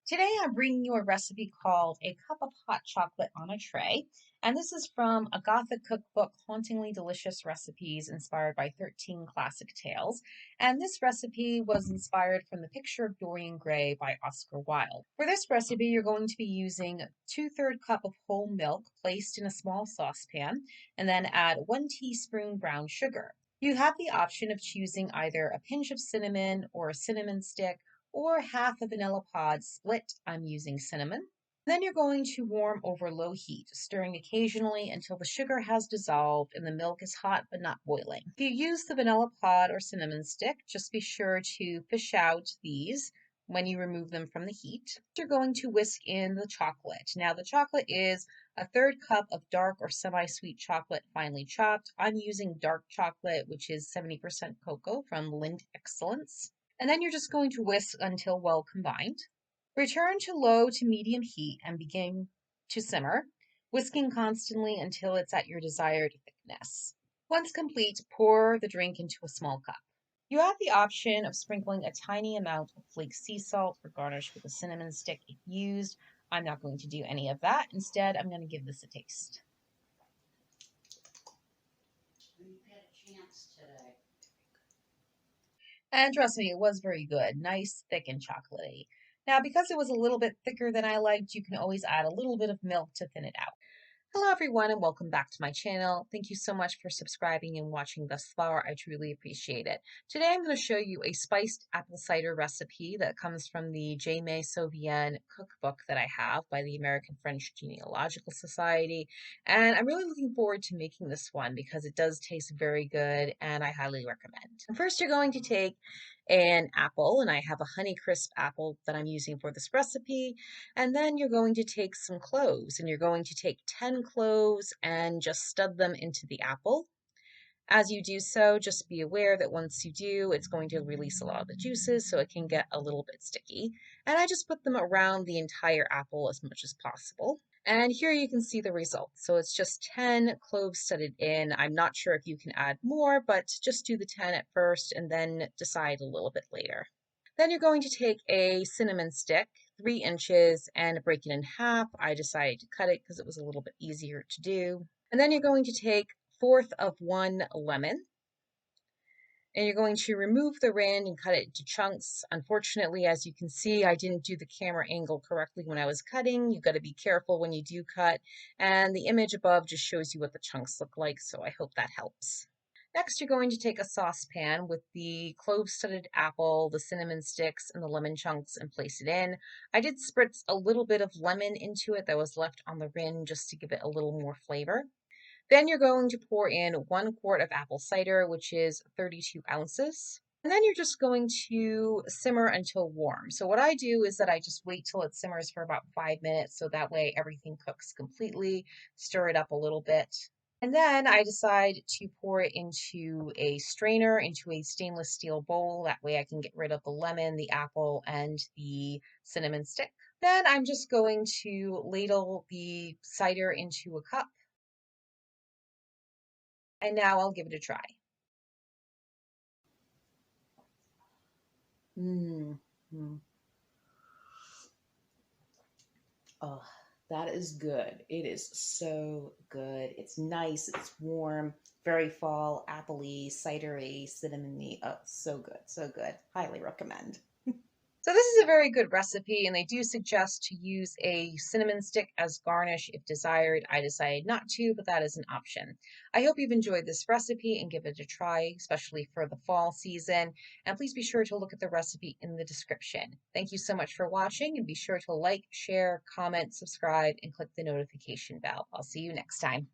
Today I'm bringing you a recipe called A Cup of Hot Chocolate on a Tray, and this is from A Gothic Cookbook, Hauntingly Delicious Recipes inspired by 13 Classic Tales. And this recipe was inspired from the Picture of Dorian Grey by Oscar Wilde. For this recipe, you're going to be using 2/3 cup of whole milk placed in a small saucepan, and then add 1 teaspoon brown sugar. You have the option of choosing either a pinch of cinnamon or a cinnamon stick or half a vanilla pod split. I'm using cinnamon. Then you're going to warm over low heat, stirring occasionally until the sugar has dissolved and the milk is hot but not boiling. If you use the vanilla pod or cinnamon stick, just be sure to fish out these when you remove them from the heat. You're going to whisk in the chocolate. Now the chocolate is a 1/3 cup of dark or semi-sweet chocolate finely chopped. I'm using dark chocolate, which is 70% cocoa from Lind Excellence. And then you're just going to whisk until well combined. Return to low to medium heat and begin to simmer, whisking constantly until it's at your desired thickness. Once complete, pour the drink into a small cup. You have the option of sprinkling a tiny amount of flake sea salt or garnish with a cinnamon stick if used. I'm not going to do any of that. Instead, I'm going to give this a taste. And trust me, it was very good. Nice, thick, and chocolatey. Now, because it was a little bit thicker than I liked, you can always add a little bit of milk to thin it out. Hello everyone and welcome back to my channel. Thank you so much for subscribing and watching thus far. I truly appreciate it. Today I'm going to show you a spiced apple cider recipe that comes from the J. May Sauvian cookbook that I have by the American French Genealogical Society. And I'm really looking forward to making this one because it does taste very good and I highly recommend. First, you're going to take an apple, and I have a Honeycrisp apple that I'm using for this recipe. And then you're going to take some cloves, and you're going to take 10 cloves and just stud them into the apple. As you do so, just be aware that once you do, it's going to release a lot of the juices, so it can get a little bit sticky. And I just put them around the entire apple as much as possible. And here you can see the results. So it's just 10 cloves studded in. I'm not sure if you can add more, but just do the 10 at first and then decide a little bit later. Then you're going to take a cinnamon stick, 3 inches, and break it in half. I decided to cut it because it was a little bit easier to do. And then you're going to take 1/4 of 1 lemon. And you're going to remove the rind and cut it into chunks. Unfortunately, as you can see, I didn't do the camera angle correctly when I was cutting. You've got to be careful when you do cut. And the image above just shows you what the chunks look like, so I hope that helps. Next, you're going to take a saucepan with the clove-studded apple, the cinnamon sticks, and the lemon chunks and place it in. I did spritz a little bit of lemon into it that was left on the rind just to give it a little more flavor. Then you're going to pour in 1 quart of apple cider, which is 32 ounces. And then you're just going to simmer until warm. So what I do is that I just wait till it simmers for about 5 minutes, so that way everything cooks completely, stir it up a little bit. And then I decide to pour it into a strainer, into a stainless steel bowl. That way I can get rid of the lemon, the apple, and the cinnamon stick. Then I'm just going to ladle the cider into a cup. And now I'll give it a try. Oh, that is good. It is so good. It's nice. It's warm. Very fall, appley, cidery, cinnamony. Oh, so good. So good. Highly recommend. So this is a very good recipe, and they do suggest to use a cinnamon stick as garnish if desired. I decided not to, but that is an option. I hope you've enjoyed this recipe and give it a try, especially for the fall season. And please be sure to look at the recipe in the description. Thank you so much for watching, and be sure to like, share, comment, subscribe, and click the notification bell. I'll see you next time.